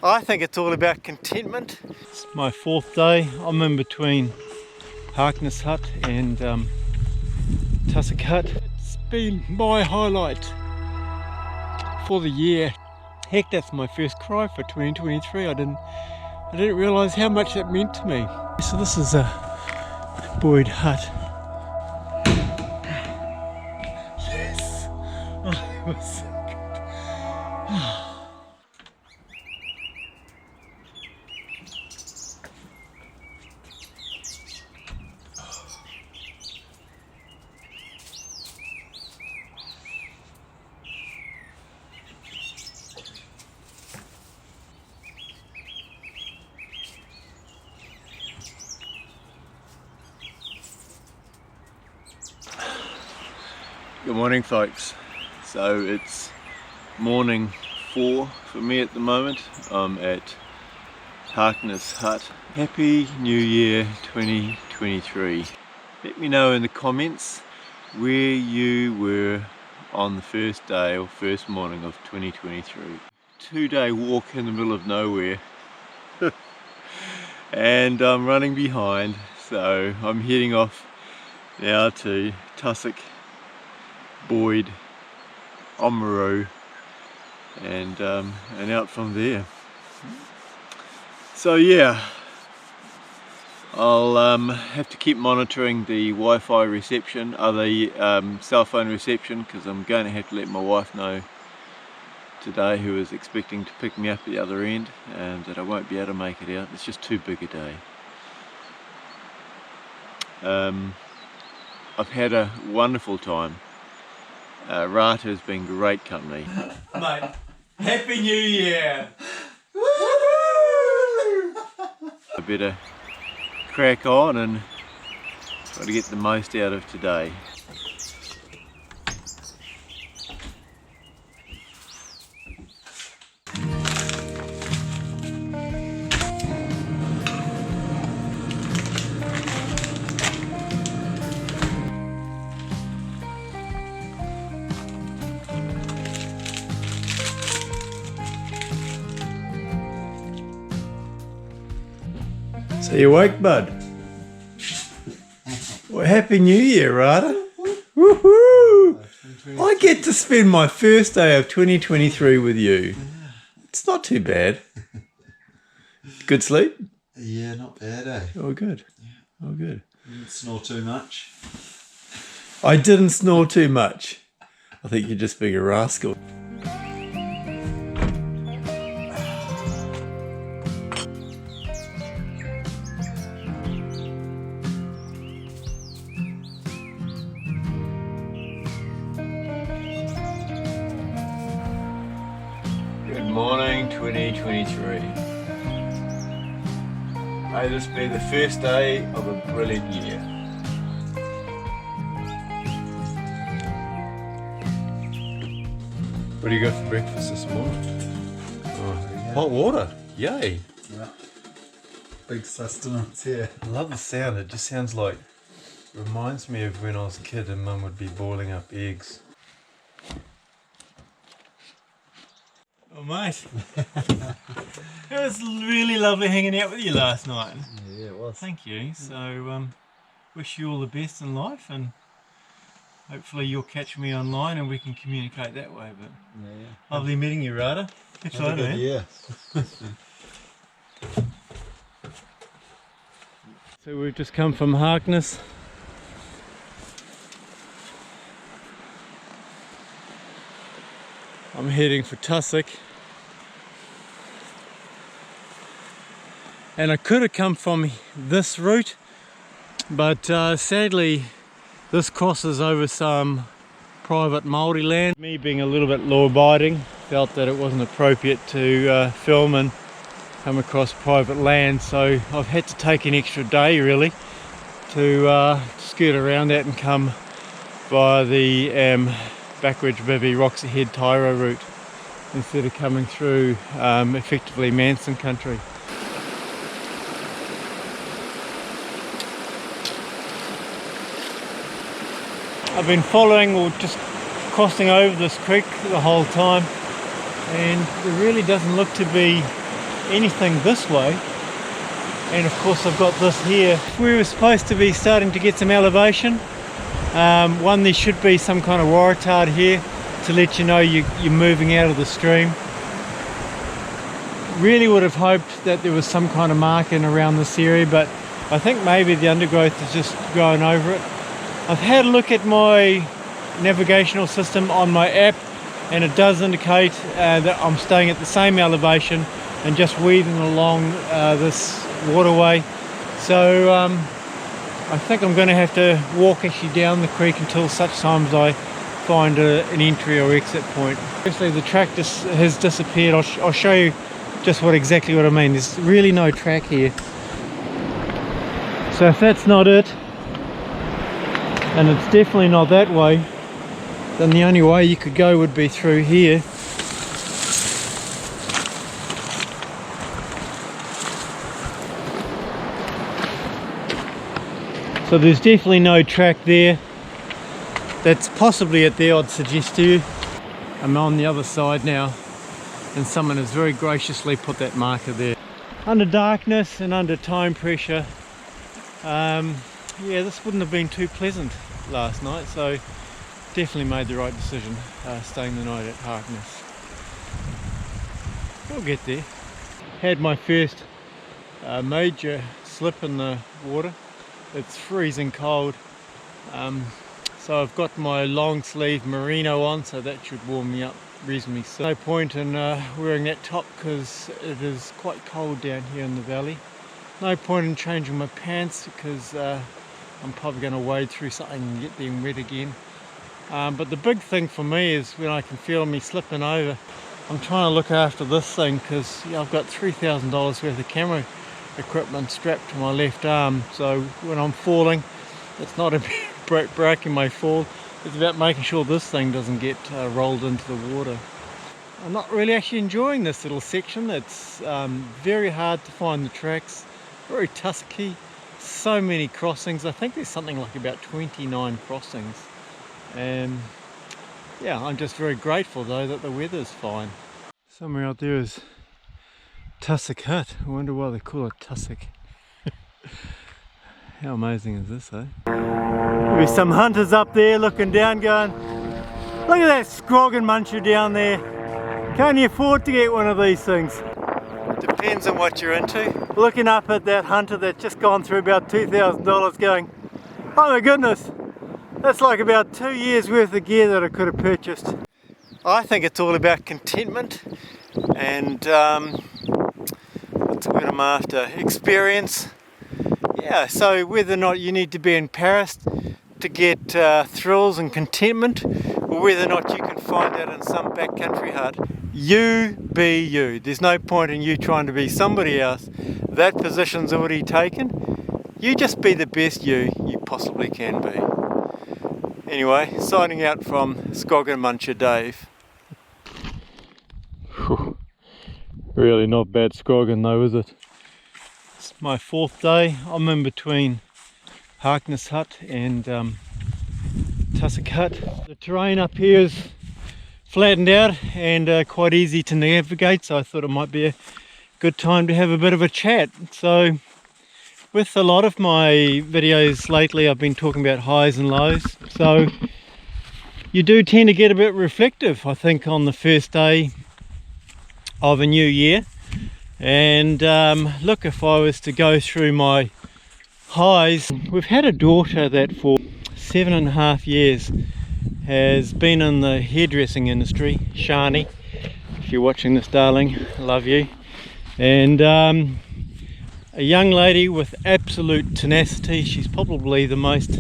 I think it's all about contentment. It's my 4th day. I'm in between Harkness Hut and Tussock Hut. It's been my highlight for the year. Heck, that's my first cry for 2023. I didn't realise how much that meant to me. So this is a Boyd Hut. Yes! Oh, it was so good. Good morning, folks. So it's morning 4 for me at the moment. I'm at Harkness Hut. Happy New Year 2023. Let me know in the comments where you were on the first day or first morning of 2023. 2-day walk in the middle of nowhere and I'm running behind, so I'm heading off now to Tussock Boyd Hut and out from there. So yeah, I'll have to keep monitoring the Wi-Fi reception, cell phone reception, because I'm going to have to let my wife know today, who is expecting to pick me up at the other end, that I won't be able to make it out. It's just too big a day. I've had a wonderful time. Rata has been great company. Mate, Happy New Year! I better crack on and try to get the most out of today. So you awake, bud? Well, Happy New Year, Rata. Woohoo! I get to spend my first day of 2023 with you. It's not too bad. Good sleep? Yeah, not bad, eh? Oh, good. Yeah. Oh, good. You didn't snore too much? I didn't snore too much. I think you're just being a rascal. Good morning, 2023. May this be the first day of a brilliant year. What do you got for breakfast this morning? Oh, yeah. Hot water, yay! Yeah. Big sustenance here. I love the sound. It just sounds like, reminds me of when I was a kid and Mum would be boiling up eggs. Oh mate, it was really lovely hanging out with you last night. Yeah, it was. Thank you. So wish you all the best in life, and hopefully you'll catch me online and we can communicate that way. But yeah. Lovely meeting you, Rata. Catch you later, man. Yeah. So we've just come from Harkness. I'm heading for Tussock, and I could have come from this route, but sadly this crosses over some private Māori land. Me being a little bit law-abiding, felt that it wasn't appropriate to film and come across private land, so I've had to take an extra day really to skirt around that and come via the Backwards Bivvy Rocks Ahead Tyro route instead of coming through effectively Manson country. I've been following or just crossing over this creek the whole time, and there really doesn't look to be anything this way. And of course I've got this here. We were supposed to be starting to get some elevation. One, there should be some kind of waratard here to let you know you're moving out of the stream. Really would have hoped that there was some kind of marking around this area, but I think maybe the undergrowth is just growing over it. I've had a look at my navigational system on my app, and it does indicate that I'm staying at the same elevation and just weaving along this waterway. So I think I'm going to have to walk actually down the creek until such times I find an entry or exit point. Actually, the track just has disappeared. I'll show you just exactly what I mean. There's really no track here. So if that's not it, and it's definitely not that way, then the only way you could go would be through here. So there's definitely no track there. That's possibly it there, I'd suggest to you. I'm on the other side now, and someone has very graciously put that marker there. Under darkness and under time pressure, yeah, this wouldn't have been too pleasant last night, so definitely made the right decision staying the night at Harkness. We'll get there. Had my first major slip in the water. It's freezing cold, so I've got my long sleeve merino on, so that should warm me up reasonably soon. No point in wearing that top because it is quite cold down here in the valley. No point in changing my pants because I'm probably going to wade through something and get them wet again. But the big thing for me is when I can feel me slipping over. I'm trying to look after this thing because I've got $3,000 worth of camera equipment strapped to my left arm, so when I'm falling, it's not about breaking my fall, it's about making sure this thing doesn't get rolled into the water. I'm not really actually enjoying this little section. It's very hard to find the tracks, very tussocky, so many crossings. I think there's something like about 29 crossings, and yeah, I'm just very grateful though that the weather's fine. Somewhere out there is Tussock Hut. I wonder why they call it Tussock. How amazing is this, eh? There's some hunters up there looking down going, look at that Scroggin Muncher down there. Can't you afford to get one of these things? Depends on what you're into. Looking up at that hunter that's just gone through about $2,000 going, oh my goodness, that's like about 2 years worth of gear that I could have purchased. I think it's all about contentment and that's what I'm after. Experience. Yeah, so whether or not you need to be in Paris to get thrills and contentment, or whether or not you can find that in some backcountry hut, you be you. There's no point in you trying to be somebody else. That position's already taken. You just be the best you possibly can be. Anyway, signing out from Scroggin Muncher Dave. Really not bad Scroggin though, is it? It's my 4th day. I'm in between Harkness Hut and Tussock Hut. The terrain up here is flattened out and quite easy to navigate, so I thought it might be a good time to have a bit of a chat. So with a lot of my videos lately I've been talking about highs and lows, so you do tend to get a bit reflective, I think, on the first day of a new year. And look, if I was to go through my highs, we've had a daughter that for 7.5 years has been in the hairdressing industry. Shani, if you're watching this, darling, I love you. And a young lady with absolute tenacity. She's probably the most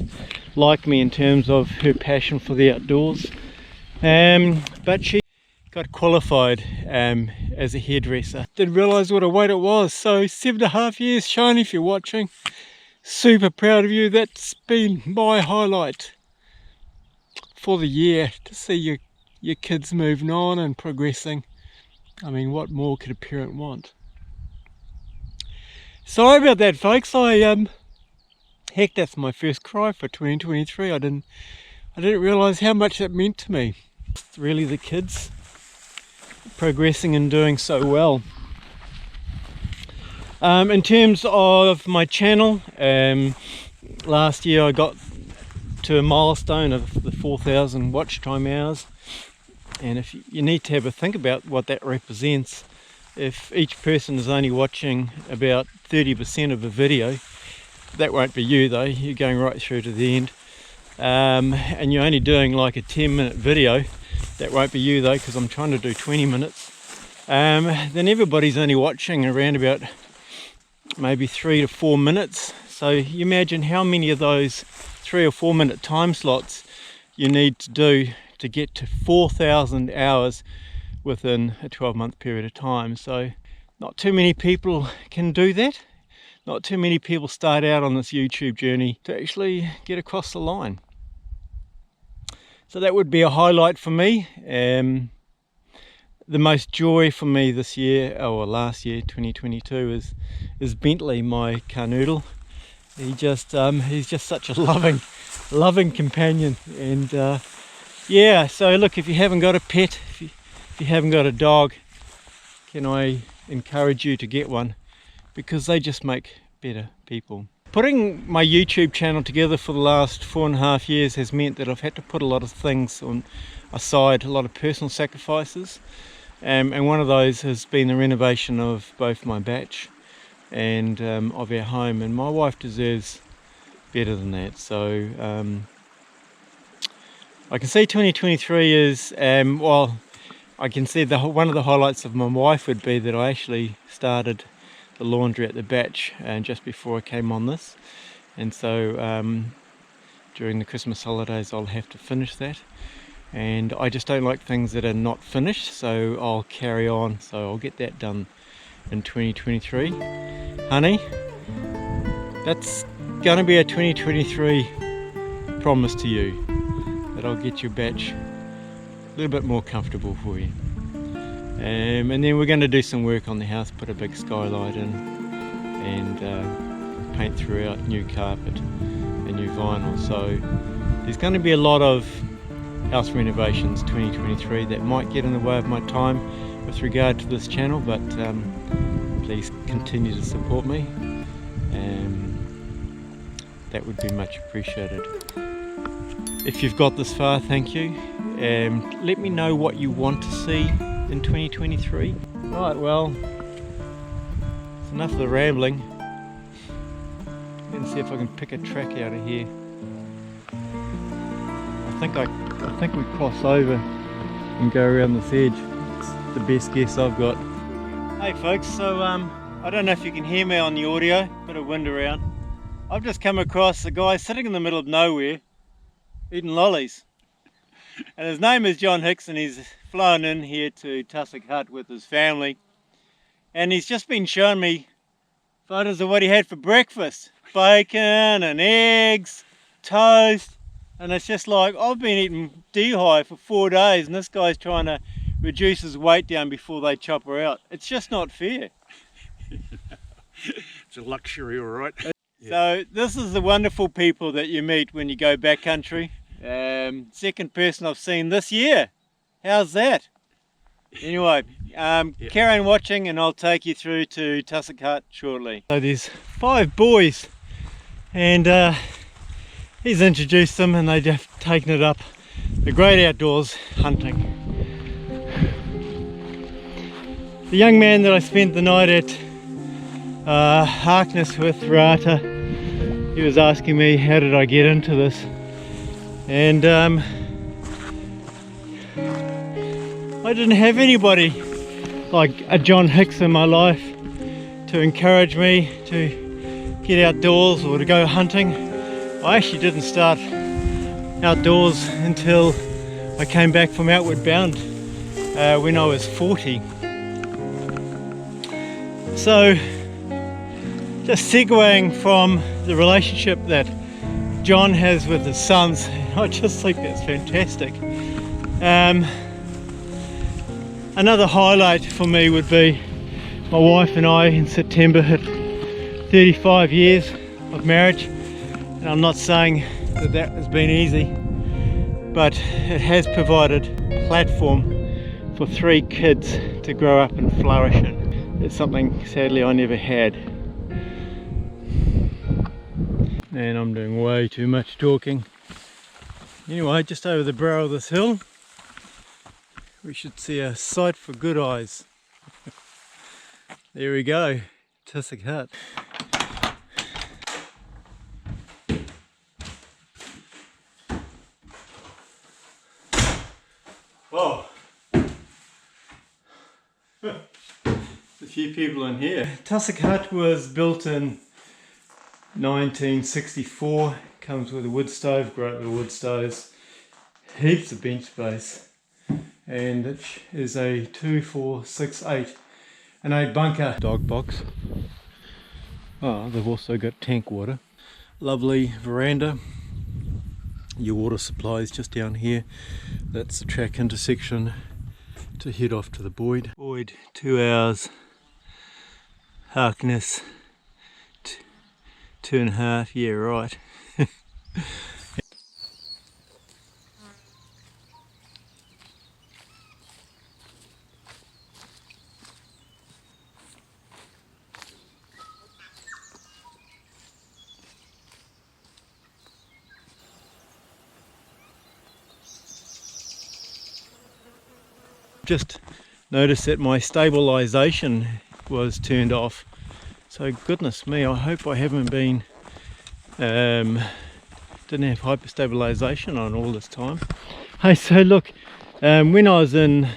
like me in terms of her passion for the outdoors, but she got qualified as a hairdresser. Didn't realise what a wait it was. So 7.5 years, Shani, if you're watching, super proud of you. That's been my highlight for the year, to see your kids moving on and progressing. I mean, what more could a parent want? Sorry about that, folks. Heck, that's my first cry for 2023. I didn't realise how much that meant to me. It's really the kids progressing and doing so well. In terms of my channel, last year I got to a milestone of the 4,000 watch time hours, and if you need to have a think about what that represents. If each person is only watching about 30% of a video, that won't be you though, you're going right through to the end, and you're only doing like a 10-minute video, that won't be you though, because I'm trying to do 20 minutes, then everybody's only watching around about maybe 3 to 4 minutes. So you imagine how many of those 3 or 4 minute time slots you need to do to get to 4,000 hours within a 12-month period of time. So not too many people can do that. Not too many people start out on this YouTube journey to actually get across the line. So that would be a highlight for me. The most joy for me this year, or last year, 2022, is Bentley, my canoodle. He's just such a loving companion, and yeah. So look, if you haven't got a pet, if you haven't got a dog, can I encourage you to get one, because they just make better people. Putting my YouTube channel together for the last 4.5 years has meant that I've had to put a lot of things on aside, a lot of personal sacrifices, and one of those has been the renovation of both my batch and of our home, and my wife deserves better than that. So I can see 2023 is, well, I can see one of the highlights of my wife would be that I actually started the laundry at the batch just before I came on this, and so during the Christmas holidays I'll have to finish that, and I just don't like things that are not finished, so I'll carry on, so I'll get that done in 2023. Honey, that's gonna be a 2023 promise to you, that I'll get your batch a little bit more comfortable for you. And then we're going to do some work on the house, put a big skylight in, and paint throughout, new carpet and new vinyl. So there's going to be a lot of house renovations 2023 that might get in the way of my time with regard to this channel, but please continue to support me, that would be much appreciated. If you've got this far, thank you. Let me know what you want to see in 2023. Right, well, it's enough of the rambling. Let's see if I can pick a track out of here. I think we cross over and go around this edge. It's the best guess I've got. Hey folks, so I don't know if you can hear me on the audio, bit of wind around. I've just come across a guy sitting in the middle of nowhere eating lollies. And his name is John Hicks, and he's flown in here to Tussock Hut with his family, and he's just been showing me photos of what he had for breakfast. Bacon and eggs, toast, and it's just like, I've been eating D-high for 4 days, and this guy's trying to reduce his weight down before they chop her out. It's just not fair. It's a luxury, all right. So this is the wonderful people that you meet when you go backcountry. Second person I've seen this year. How's that? Anyway, carry on watching, and I'll take you through to Tussock Hut shortly. So there's 5 boys, and he's introduced them, and they've just taken it up the great outdoors hunting. The young man that I spent the night at Harkness with Rata, he was asking me how did I get into this, and I didn't have anybody like a John Hicks in my life to encourage me to get outdoors or to go hunting. I actually didn't start outdoors until I came back from Outward Bound when I was 40. So just segueing from the relationship that John has with his sons, I just think that's fantastic. Another highlight for me would be my wife and I in September hit 35 years of marriage, and I'm not saying that that has been easy, but it has provided a platform for 3 kids to grow up and flourish in. It's something sadly I never had. And I'm doing way too much talking. Anyway, just over the brow of this hill, we should see a sight for good eyes. There we go, Tussock Hut. Whoa! There's a few people in here. Tussock Hut was built in 1964. Comes with a wood stove, great little wood stoves, heaps of bench space, and it is a 2, 4, 6, 8 and 8 bunker dog box. Oh, they've also got tank water. Lovely veranda. Your water supply is just down here. That's the track intersection to head off to the Boyd. Boyd, 2 hours. Harkness, 2.5. Yeah, right. Just noticed that my stabilization was turned off, so goodness me, I hope I haven't been didn't have hyperstabilization on all this time. Hey, so look, when I was in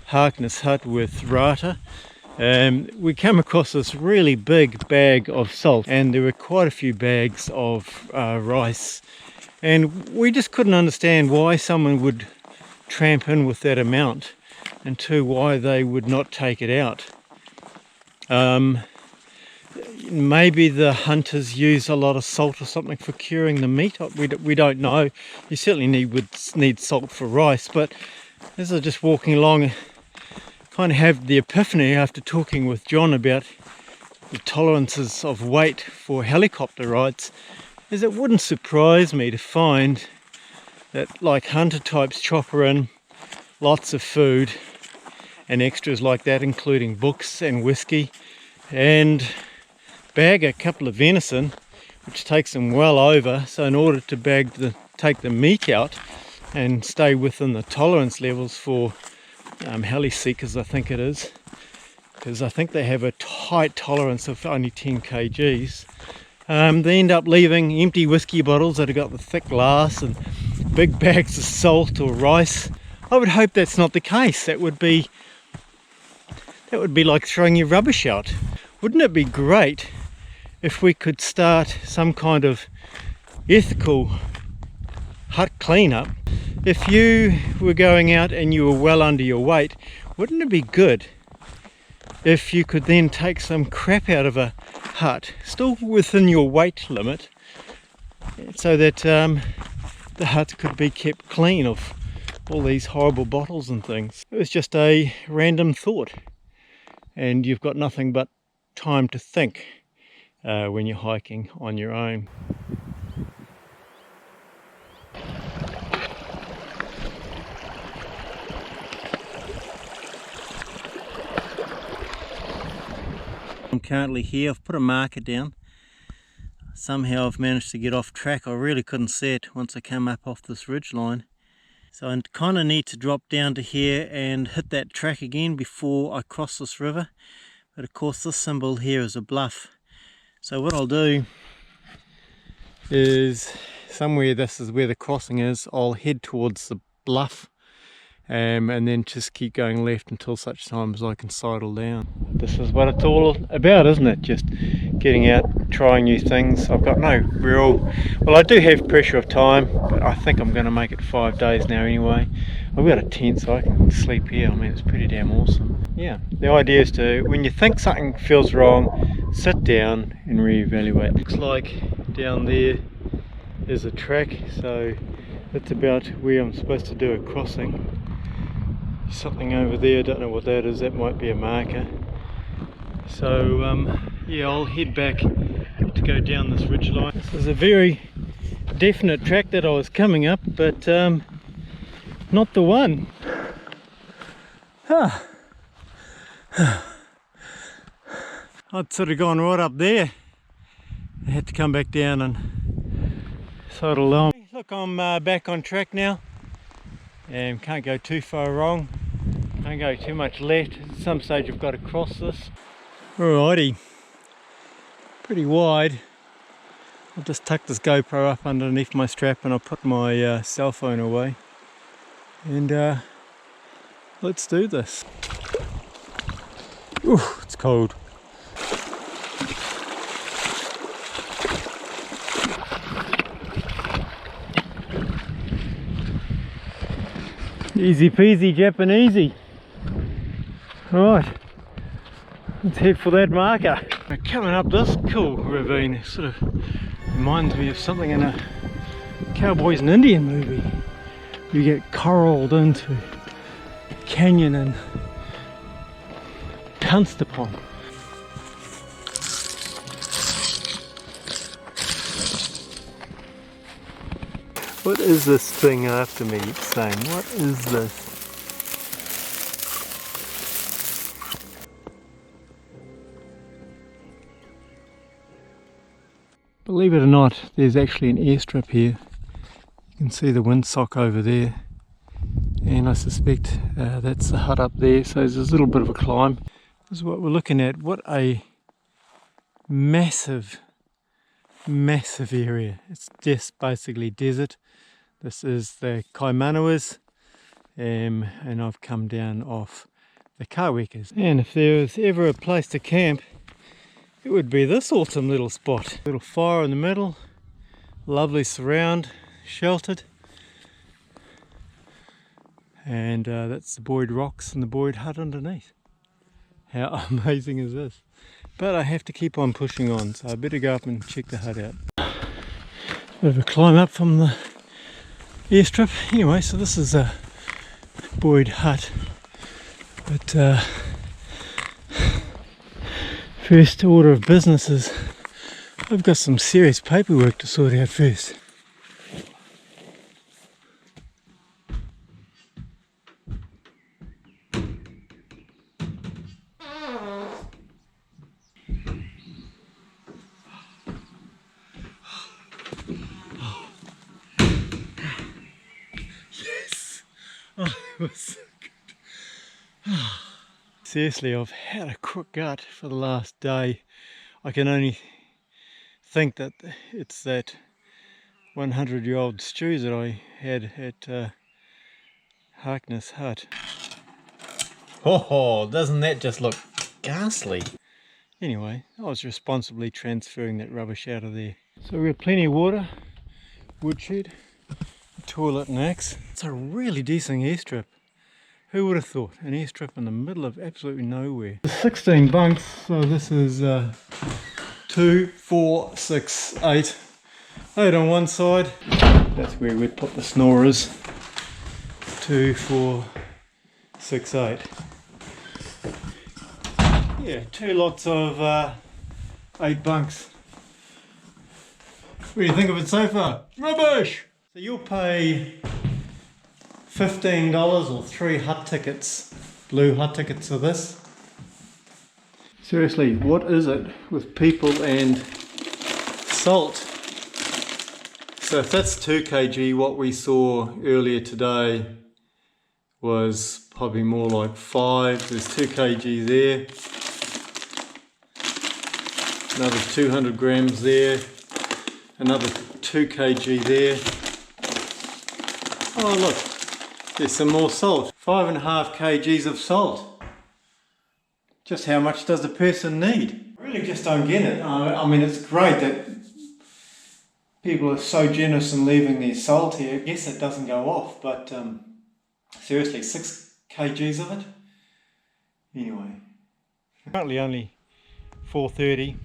Harkness Hut with Rata, we came across this really big bag of salt, and there were quite a few bags of rice, and we just couldn't understand why someone would tramp in with that amount, and two, why they would not take it out. Maybe the hunters use a lot of salt or something for curing the meat. We don't know. You certainly need salt for rice, but as I was just walking along, I kind of have the epiphany after talking with John about the tolerances of weight for helicopter rides, is it wouldn't surprise me to find that, like, hunter types chopper in lots of food and extras like that, including books and whiskey, and bag a couple of venison, which takes them well over. So in order to take the meat out and stay within the tolerance levels for heli seekers, I think it is, because I think they have a tight tolerance of only 10 kgs. They end up leaving empty whiskey bottles that have got the thick glass and big bags of salt or rice. I would hope that's not the case. That would be like throwing your rubbish out. Wouldn't it be great if we could start some kind of ethical hut cleanup? If you were going out and you were well under your weight, wouldn't it be good if you could then take some crap out of a hut, still within your weight limit, so that the hut could be kept clean of all these horrible bottles and things? It was just a random thought, and you've got nothing but time to think when you're hiking on your own. I'm currently here. I've put a marker down. Somehow I've managed to get off track. I really couldn't see it once I came up off this ridge line. So I kind of need to drop down to here and hit that track again before I cross this river. But of course this symbol here is a bluff. So what I'll do is, somewhere this is where the crossing is, I'll head towards the bluff and then just keep going left until such time as I can sidle down. This is what it's all about, isn't it? Just getting out, trying new things. I've got no real, well, I do have pressure of time, but I think I'm going to make it 5 days now anyway. I've got a tent so I can sleep here. I mean, it's pretty damn awesome. Yeah, the idea is to, when you think something feels wrong, sit down and reevaluate. Looks like down there is a track, so that's about where I'm supposed to do a crossing. Something over there, don't know what that is, that might be a marker. So yeah, I'll head back to go down this ridge line. This is a very definite track that I was coming up, but not the one. I'd sort of gone right up there. I had to come back down and sidle along. Look, I'm back on track now. And can't go too far wrong. Can't go too much left. At some stage I've got to cross this. Alrighty. Pretty wide. I'll just tuck this GoPro up underneath my strap and I'll put my cell phone away. And let's do this. Ooh, it's cold. Easy peasy Japanesey. Right, let's head for that marker. Coming up this cool ravine, it sort of reminds me of something in a Cowboys and Indian movie. You get corralled into a canyon and pounced upon. What is this thing after me saying? What is this? Believe it or not, there's actually an airstrip here. You can see the windsock over there. And I suspect that's the hut up there, so there's a little bit of a climb. This is what we're looking at. What a massive area. It's just basically desert. This is the Kaimanawas, and I've come down off the Kawekas. And if there was ever a place to camp, it would be this awesome little spot. Little fire in the middle, lovely surround, sheltered. And that's the Boyd rocks and the Boyd hut underneath. How amazing is this? But I have to keep on pushing on, so I better go up and check the hut out. Bit of a climb up from the airstrip. Anyway, so this is a Boyd hut. But first order of business is I've got some serious paperwork to sort out first. Oh, it was so good. Seriously, I've had a crook gut for the last day. I can only think that it's that 100-year-old stew that I had at Harkness Hut. Oh, doesn't that just look ghastly? Anyway, I was responsibly transferring that rubbish out of there. So we've got plenty of water, woodshed, toilet and axe. It's a really decent airstrip. Who would have thought? An airstrip in the middle of absolutely nowhere. 16 bunks, so this is 2, 4, 6, 8. 8 on one side. That's where we'd put the snorers. 2, 4, 6, 8. Yeah, 2 lots of 8 bunks. What do you think of it so far? Rubbish! So you'll pay $15 or 3 hut tickets, blue hut tickets for this. Seriously, what is it with people and salt? So if that's 2 kg, what we saw earlier today was probably more like 5. There's 2 kg there. Another 200 grams there. Another 2 kg there. Oh look, there's some more salt. 5.5 kgs of salt. Just how much does a person need? I really just don't get it. I mean, it's great that people are so generous in leaving their salt here. I guess it doesn't go off, but seriously, 6 kgs of it? Anyway. Currently only 4:30.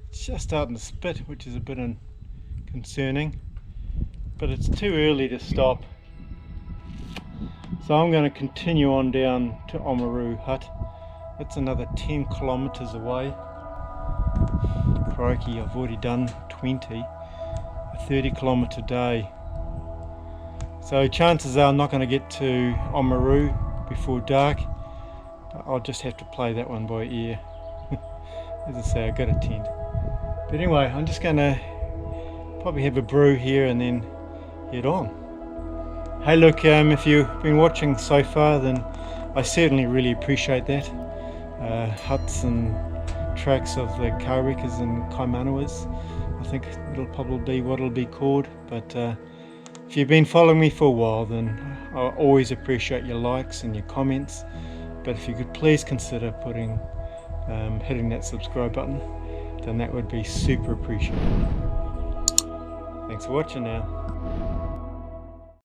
It's just starting to spit, which is a bit concerning. But it's too early to stop, so I'm going to continue on down to Oamaru Hut. It's another 10 kilometers away. Crikey, I've already done 20, a 30-kilometer day. So chances are I'm not going to get to Oamaru before dark. I'll just have to play that one by ear. as I say, I got a tent. But anyway, I'm just gonna probably have a brew here and then head on. Hey look, if you've been watching so far, then I certainly really appreciate that. Huts and tracks of the Kawekas and Kaimanawas, I think it'll probably be what it'll be called. But if you've been following me for a while, then I always appreciate your likes and your comments. But if you could please consider hitting that subscribe button, then that would be super appreciated. Thanks for watching now.